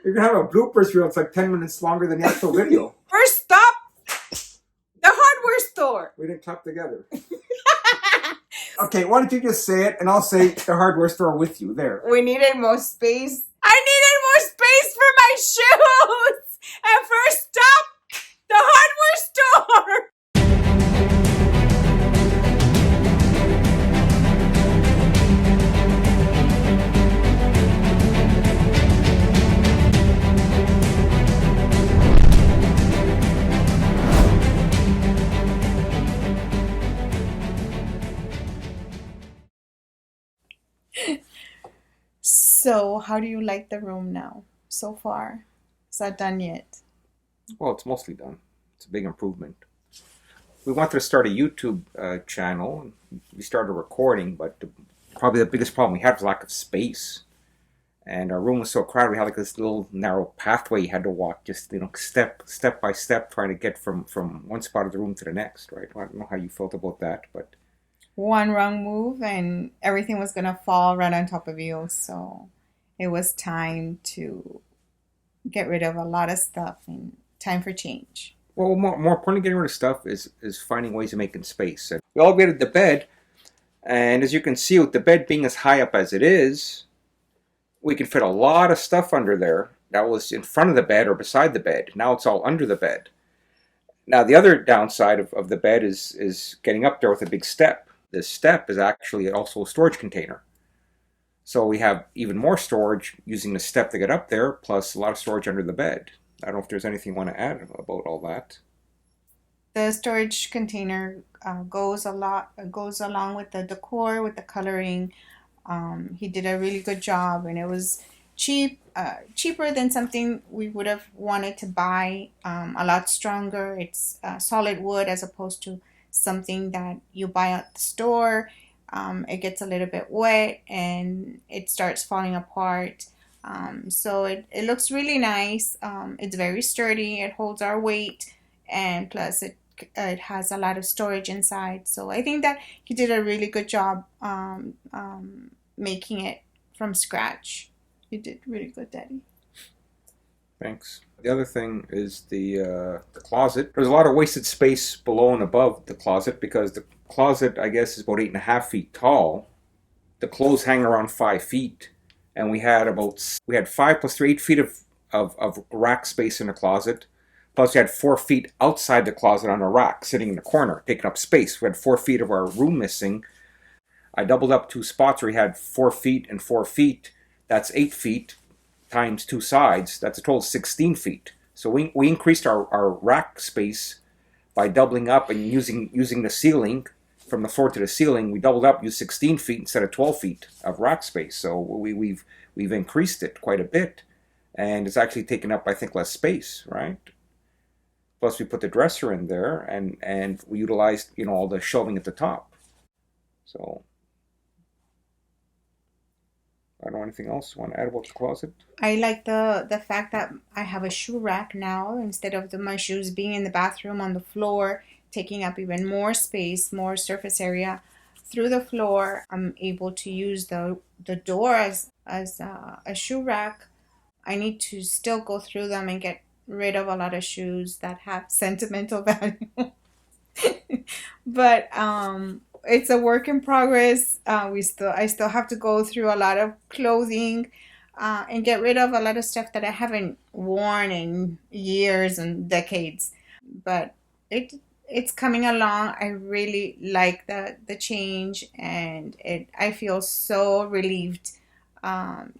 You're gonna have a bloopers reel. It's like 10 minutes longer than the actual video. First stop, the hardware store. We didn't clap together. Okay, why don't you just say it, and I'll say the hardware store with you. There. We needed more space. I needed more space for my shoes. And first stop, the hardware store. So, how do you like the room now so far? Is that done yet? Well, it's mostly done. It's a big improvement. We wanted to start a YouTube channel. We started recording, but probably the biggest problem we had was lack of space. And our room was so crowded, we had like this little narrow pathway you had to walk, just step by step, trying to get from one spot of the room to the next, right? I don't know how you felt about that, but One wrong move and everything was gonna fall right on top of you. So it was time to get rid of a lot of stuff and time for change. well, more importantly, getting rid of stuff is finding ways of making space. And we elevated the bed, and as you can see, with the bed being as high up as it is, we can fit a lot of stuff under there that was in front of the bed or beside the bed. Now it's all under the bed. Now the other downside of the bed is getting up there with a big step. This step is actually also a storage container. So we have even more storage using the step to get up there, plus a lot of storage under the bed. I don't know if there's anything you want to add about all that. The storage container goes along with the decor, with the coloring. He did a really good job, and it was cheaper than something we would have wanted to buy. A lot stronger. It's solid wood as opposed to something that you buy at the store. It gets a little bit wet and it starts falling apart. So it looks really nice. It's very sturdy. It holds our weight, and plus it has a lot of storage inside. So I think that he did a really good job making it from scratch. You did really good, Daddy. Thanks. The other thing is the closet. There's a lot of wasted space below and above the closet because the closet, I guess, is about 8.5 feet tall. The clothes hang around 5 feet, and we had 5 plus 3, 8 feet of rack space in the closet. Plus, we had 4 feet outside the closet on a rack, sitting in the corner, taking up space. We had 4 feet of our room missing. I doubled up 2 spots where we had 4 feet and 4 feet. That's 8 feet times 2 sides. That's a total of 16 feet. So we increased our rack space by doubling up and using the ceiling from the floor to the ceiling. We doubled up, used 16 feet instead of 12 feet of rack space. So we've increased it quite a bit, and it's actually taken up, I think, less space, right? Plus, we put the dresser in there, and we utilized all the shelving at the top. So I don't know anything else you want to add about the closet. I like the fact that I have a shoe rack now instead of my shoes being in the bathroom on the floor, taking up even more space, more surface area. Through the floor, I'm able to use the door as a shoe rack. I need to still go through them and get rid of a lot of shoes that have sentimental value. But it's a work in progress. I still have to go through a lot of clothing and get rid of a lot of stuff that I haven't worn in years and decades. But it's coming along. I really like the change, and I feel so relieved.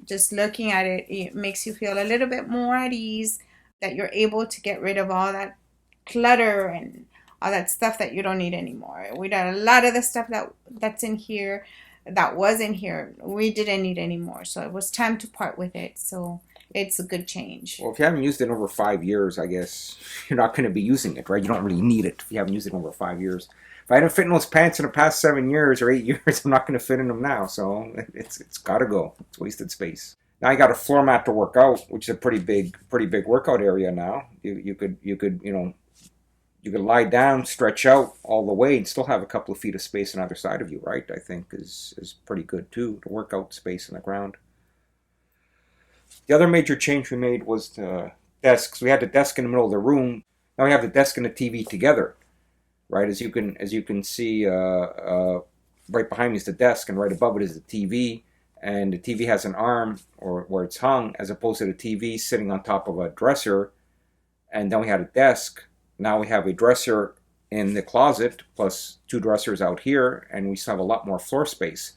Just looking at it, it makes you feel a little bit more at ease that you're able to get rid of all that clutter and all that stuff that you don't need anymore. We got a lot of the stuff that's in here that was in here we didn't need anymore. So it was time to part with it. So it's a good change. Well, if you haven't used it in over 5 years, I guess you're not going to be using it, right? You don't really need it if you haven't used it in over 5 years. If I hadn't fit in those pants in the past 7 years or 8 years, I'm not going to fit in them now. So it's got to go. It's wasted space. Now you got a floor mat to work out, which is a pretty big workout area now. You could lie down, stretch out all the way, and still have a couple of feet of space on either side of you, right? I think is pretty good too, to work out space in the ground. The other major change we made was the desks. We had the desk in the middle of the room. Now we have the desk and the TV together, right? As you can see, right behind me is the desk, and right above it is the TV. And the TV has an arm, or where it's hung, as opposed to the TV sitting on top of a dresser. And then we had a desk. Now we have a dresser in the closet, plus 2 dressers out here, and we still have a lot more floor space.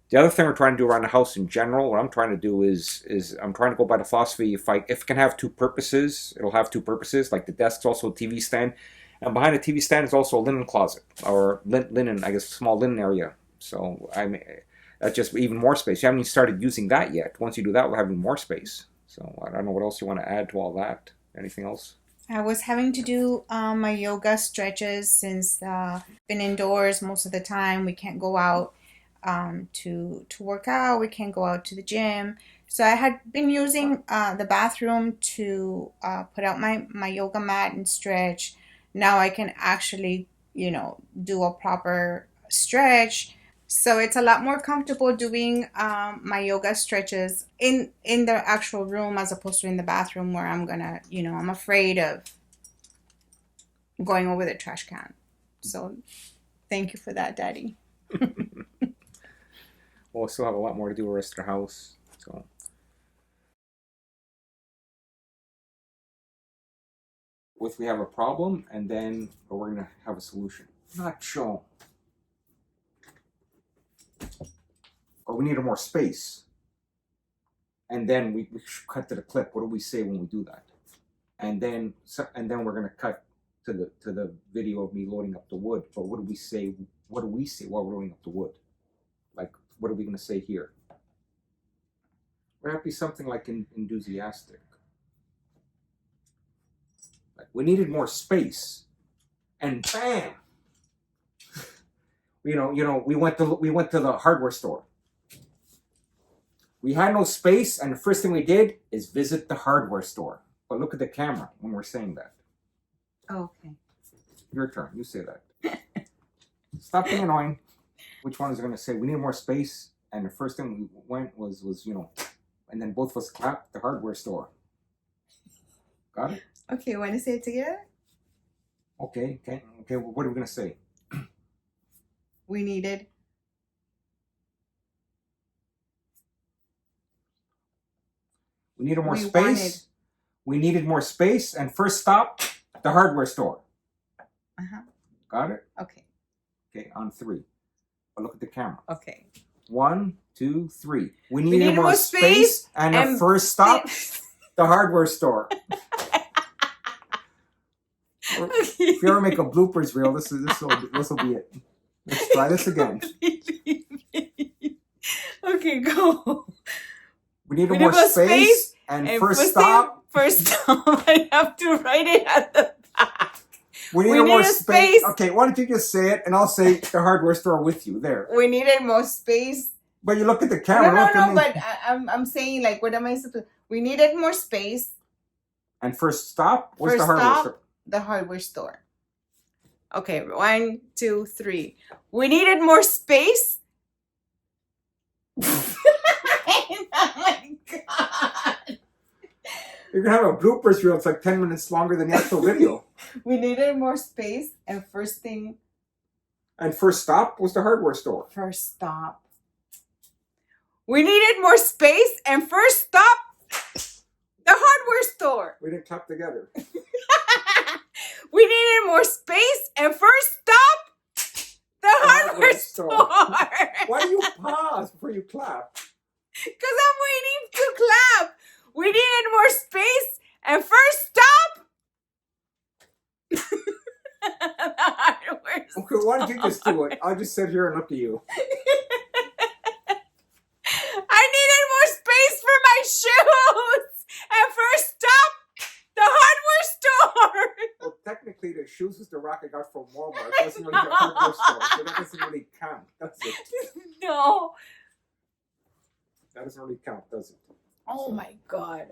The other thing we're trying to do around the house in general, what I'm trying to do is I'm trying to go by the philosophy, if it can have 2 purposes, it'll have 2 purposes. Like the desk's also a TV stand, and behind the TV stand is also a linen closet, or linen, I guess, small linen area. So that's just even more space. You haven't even started using that yet. Once you do that, we'll have even more space. So I don't know what else you want to add to all that. Anything else? I was having to do my yoga stretches since been indoors most of the time. We can't go out to work out. We can't go out to the gym. So I had been using the bathroom to put out my yoga mat and stretch. Now I can actually, do a proper stretch. So it's a lot more comfortable doing my yoga stretches in the actual room as opposed to in the bathroom where I'm gonna, I'm afraid of going over the trash can. So thank you for that, Daddy. We'll still have a lot more to do the rest of the house. So if we have a problem, and then we're gonna have a solution. Not sure. Or we need more space. And then we cut to the clip. What do we say when we do that? And then we're gonna cut to the video of me loading up the wood. But what do we say? What do we say while we're loading up the wood? Like, what are we gonna say here? We're gonna be something like enthusiastic. Like, we needed more space, and bam! We went to the hardware store. We had no space, and the first thing we did is visit the hardware store. But look at the camera when we're saying that. Oh, okay. Your turn. You say that. Stop being annoying. Which one is going to say we need more space? And the first thing we went was and then both of us clapped the hardware store. Got it? Okay, want to say it together? Okay. Well, what are we going to say? We needed. We needed more space. We needed more space, and first stop, the hardware store. Got it? Okay. Okay, on 3. But look at the camera. Okay. 1, 2, 3. We needed more space, and the first stop, the hardware store. If you ever make a bloopers reel, this will be it. Let's try this again. Okay, go. We need more space, and first stop. First stop. I have to write it at the back. We needed more space. Okay, why don't you just say it, and I'll say the hardware store with you. There. We needed more space. But you look at the camera. No. But I'm saying, like, what am I supposed? We needed more space. And first stop was the hardware store. The hardware store. Okay, 1, 2, 3. We needed more space. Oh my God. You're going to have a bloopers reel. It's like 10 minutes longer than the actual video. We needed more space, and first stop was the hardware store. First stop. We needed more space, and first stop, the hardware store. We didn't clap together. We needed more space, and first stop, the hardware store. Why do you pause before you clap? Because I'm waiting to clap. We needed more space, and first stop, the hardware store. Okay, why don't you just do it? I'll just sit here and look at you. I needed more space for my shoes, and first stop, the hardware store. Well, technically, the shoes is the rock I got from Walmart. It doesn't really get hardware store, so that doesn't really count, does it? No. That doesn't really count, does it? Oh my God.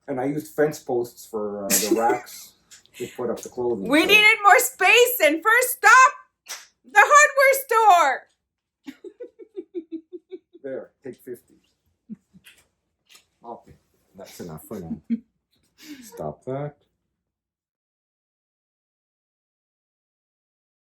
And I used fence posts for the racks to put up the clothing. We needed more space, and first stop, the hardware store. There, take 50. Okay, that's enough for now. Stop that.